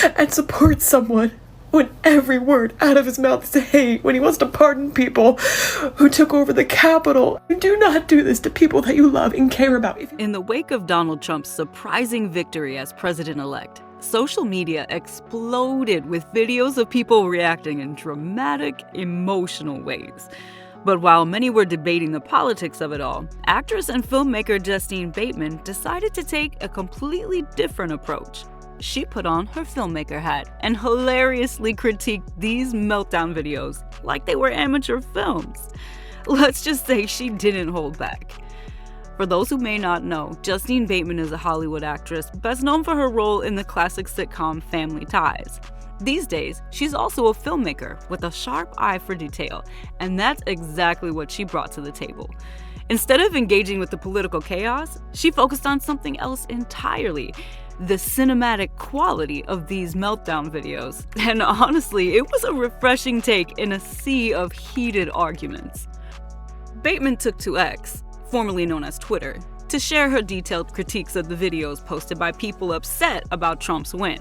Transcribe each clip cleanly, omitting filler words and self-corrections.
and support someone when every word out of his mouth is hate, when he wants to pardon people who took over the Capitol. Do not do this to people that you love and care about. In the wake of Donald Trump's surprising victory as president-elect, social media exploded with videos of people reacting in dramatic, emotional ways. But while many were debating the politics of it all, actress and filmmaker Justine Bateman decided to take a completely different approach. She put on her filmmaker hat and hilariously critiqued these meltdown videos like they were amateur films. Let's just say she didn't hold back. For those who may not know, Justine Bateman is a Hollywood actress best known for her role in the classic sitcom Family Ties. These days, she's also a filmmaker with a sharp eye for detail, and that's exactly what she brought to the table. Instead of engaging with the political chaos, she focused on something else entirely: the cinematic quality of these meltdown videos. And honestly, it was a refreshing take in a sea of heated arguments. Bateman took to X, formerly known as Twitter, to share her detailed critiques of the videos posted by people upset about Trump's win.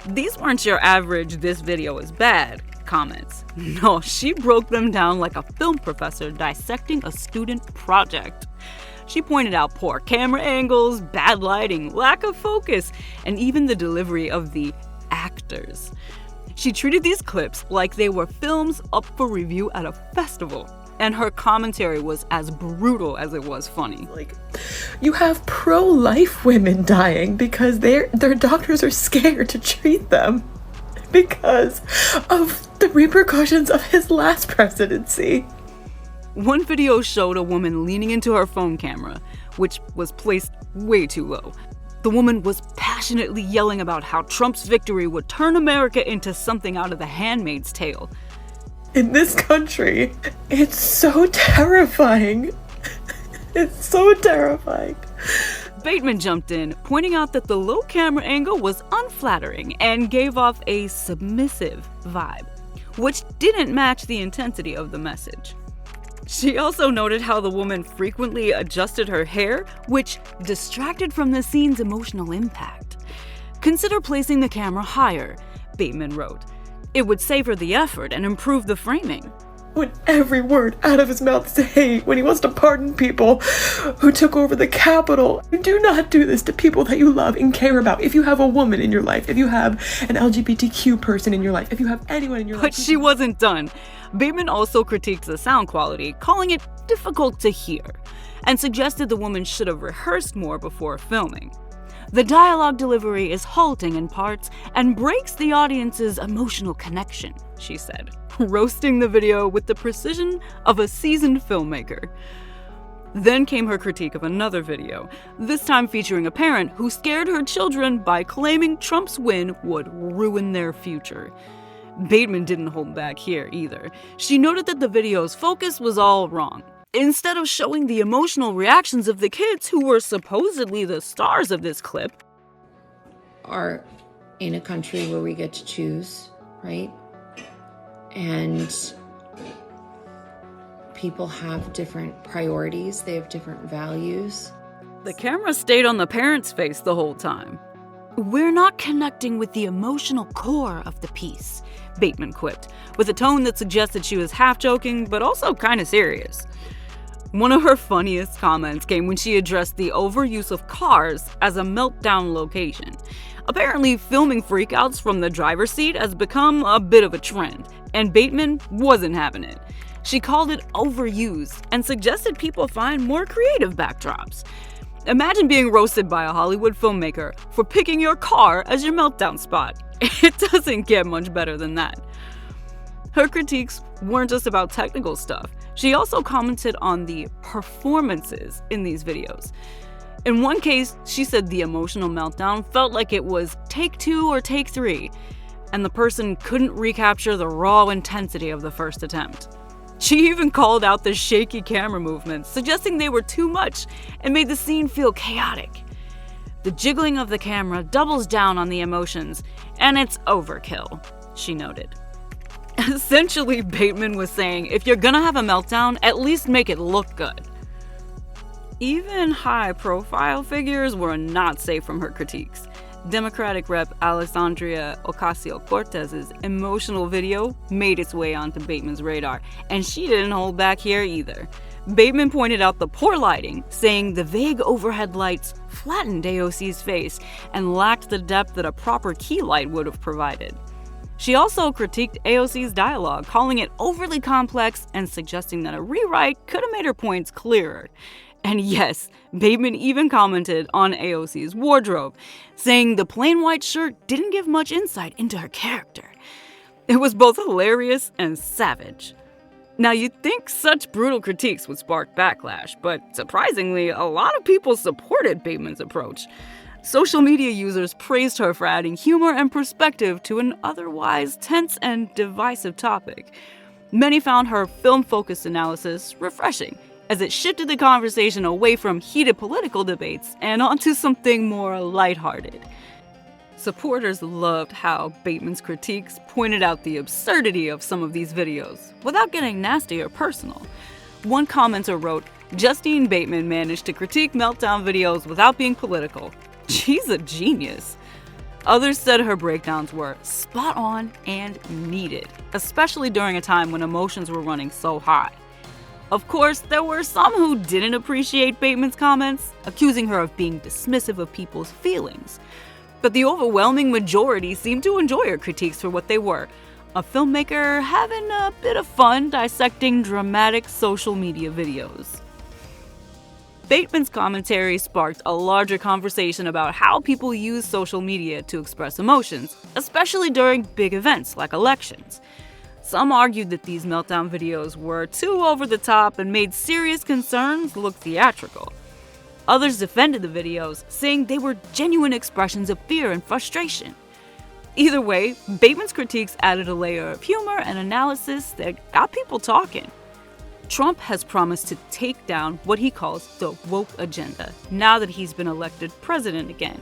These weren't your average "this video is bad" comments. No, she broke them down like a film professor dissecting a student project. She pointed out poor camera angles, bad lighting, lack of focus, and even the delivery of the actors. She treated these clips like they were films up for review at a festival, and her commentary was as brutal as it was funny. Like, you have pro-life women dying because their doctors are scared to treat them because of the repercussions of his last presidency. One video showed a woman leaning into her phone camera, which was placed way too low. The woman was passionately yelling about how Trump's victory would turn America into something out of The Handmaid's Tale. In this country, it's so terrifying. It's so terrifying. Bateman jumped in, pointing out that the low camera angle was unflattering and gave off a submissive vibe, which didn't match the intensity of the message. She also noted how the woman frequently adjusted her hair, which distracted from the scene's emotional impact. "Consider placing the camera higher," Bateman wrote. "It would save her the effort and improve the framing." When every word out of his mouth is hate, when he wants to pardon people who took over the Capitol. Do not do this to people that you love and care about. If you have a woman in your life, if you have an LGBTQ person in your life, if you have anyone in your life. But she wasn't done. Bateman also critiqued the sound quality, calling it difficult to hear, and suggested the woman should have rehearsed more before filming. "The dialogue delivery is halting in parts and breaks the audience's emotional connection," she said, roasting the video with the precision of a seasoned filmmaker. Then came her critique of another video, this time featuring a parent who scared her children by claiming Trump's win would ruin their future. Bateman didn't hold back here either. She noted that the video's focus was all wrong. Instead of showing the emotional reactions of the kids who were supposedly the stars of this clip. Are in a country where we get to choose, right? And people have different priorities, they have different values. The camera stayed on the parent's face the whole time. "We're not connecting with the emotional core of the piece," Bateman quipped, with a tone that suggested she was half joking but also kind of serious. One of her funniest comments came when she addressed the overuse of cars as a meltdown location. Apparently, filming freakouts from the driver's seat has become a bit of a trend, and Bateman wasn't having it. She called it overused and suggested people find more creative backdrops. Imagine being roasted by a Hollywood filmmaker for picking your car as your meltdown spot. It doesn't get much better than that. Her critiques weren't just about technical stuff. She also commented on the performances in these videos. In one case, she said the emotional meltdown felt like it was take 2 or take 3, and the person couldn't recapture the raw intensity of the first attempt. She even called out the shaky camera movements, suggesting they were too much and made the scene feel chaotic. "The jiggling of the camera doubles down on the emotions, and it's overkill," she noted. Essentially, Bateman was saying, if you're gonna have a meltdown, at least make it look good. Even high-profile figures were not safe from her critiques. Democratic Rep. Alexandria Ocasio-Cortez's emotional video made its way onto Bateman's radar, and she didn't hold back here either. Bateman pointed out the poor lighting, saying the vague overhead lights flattened AOC's face and lacked the depth that a proper key light would have provided. She also critiqued AOC's dialogue, calling it overly complex and suggesting that a rewrite could have made her points clearer. And yes, Bateman even commented on AOC's wardrobe, saying the plain white shirt didn't give much insight into her character. It was both hilarious and savage. Now, you'd think such brutal critiques would spark backlash, but surprisingly, a lot of people supported Bateman's approach. Social media users praised her for adding humor and perspective to an otherwise tense and divisive topic. Many found her film-focused analysis refreshing, as it shifted the conversation away from heated political debates and onto something more lighthearted. Supporters loved how Bateman's critiques pointed out the absurdity of some of these videos, without getting nasty or personal. One commenter wrote, "Justine Bateman managed to critique meltdown videos without being political. She's a genius." Others said her breakdowns were spot on and needed, especially during a time when emotions were running so high. Of course, there were some who didn't appreciate Bateman's comments, accusing her of being dismissive of people's feelings. But the overwhelming majority seemed to enjoy her critiques for what they were, a filmmaker having a bit of fun dissecting dramatic social media videos. Bateman's commentary sparked a larger conversation about how people use social media to express emotions, especially during big events like elections. Some argued that these meltdown videos were too over the top and made serious concerns look theatrical. Others defended the videos, saying they were genuine expressions of fear and frustration. Either way, Bateman's critiques added a layer of humor and analysis that got people talking. Trump has promised to take down what he calls the woke agenda now that he's been elected president again.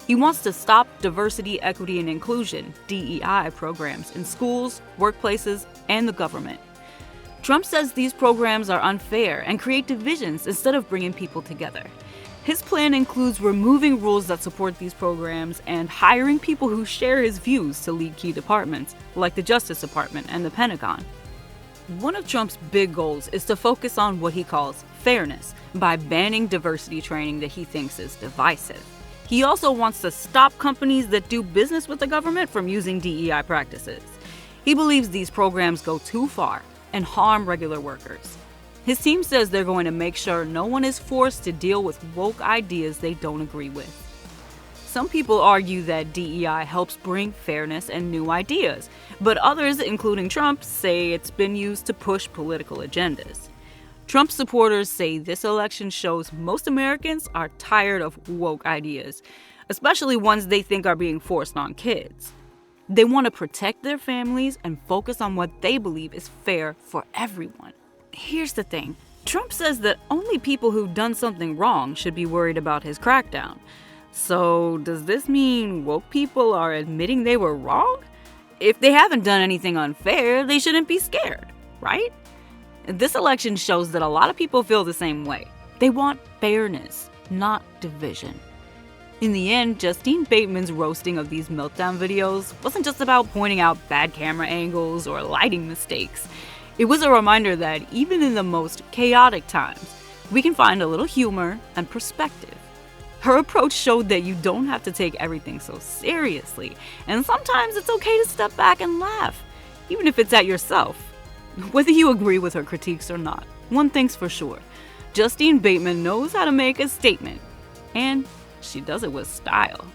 He wants to stop diversity, equity, and inclusion (DEI) programs in schools, workplaces, and the government. Trump says these programs are unfair and create divisions instead of bringing people together. His plan includes removing rules that support these programs and hiring people who share his views to lead key departments, like the Justice Department and the Pentagon. One of Trump's big goals is to focus on what he calls fairness by banning diversity training that he thinks is divisive. He also wants to stop companies that do business with the government from using DEI practices. He believes these programs go too far and harm regular workers. His team says they're going to make sure no one is forced to deal with woke ideas they don't agree with. Some people argue that DEI helps bring fairness and new ideas, but others, including Trump, say it's been used to push political agendas. Trump supporters say this election shows most Americans are tired of woke ideas, especially ones they think are being forced on kids. They want to protect their families and focus on what they believe is fair for everyone. Here's the thing. Trump says that only people who've done something wrong should be worried about his crackdown. So does this mean woke people are admitting they were wrong? If they haven't done anything unfair, they shouldn't be scared, right? This election shows that a lot of people feel the same way. They want fairness, not division. In the end, Justine Bateman's roasting of these meltdown videos wasn't just about pointing out bad camera angles or lighting mistakes. It was a reminder that even in the most chaotic times, we can find a little humor and perspective. Her approach showed that you don't have to take everything so seriously, and sometimes it's okay to step back and laugh, even if it's at yourself. Whether you agree with her critiques or not, one thing's for sure, Justine Bateman knows how to make a statement, and she does it with style.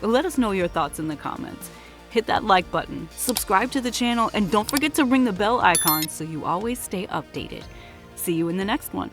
Let us know your thoughts in the comments. Hit that like button, subscribe to the channel, and don't forget to ring the bell icon so you always stay updated. See you in the next one.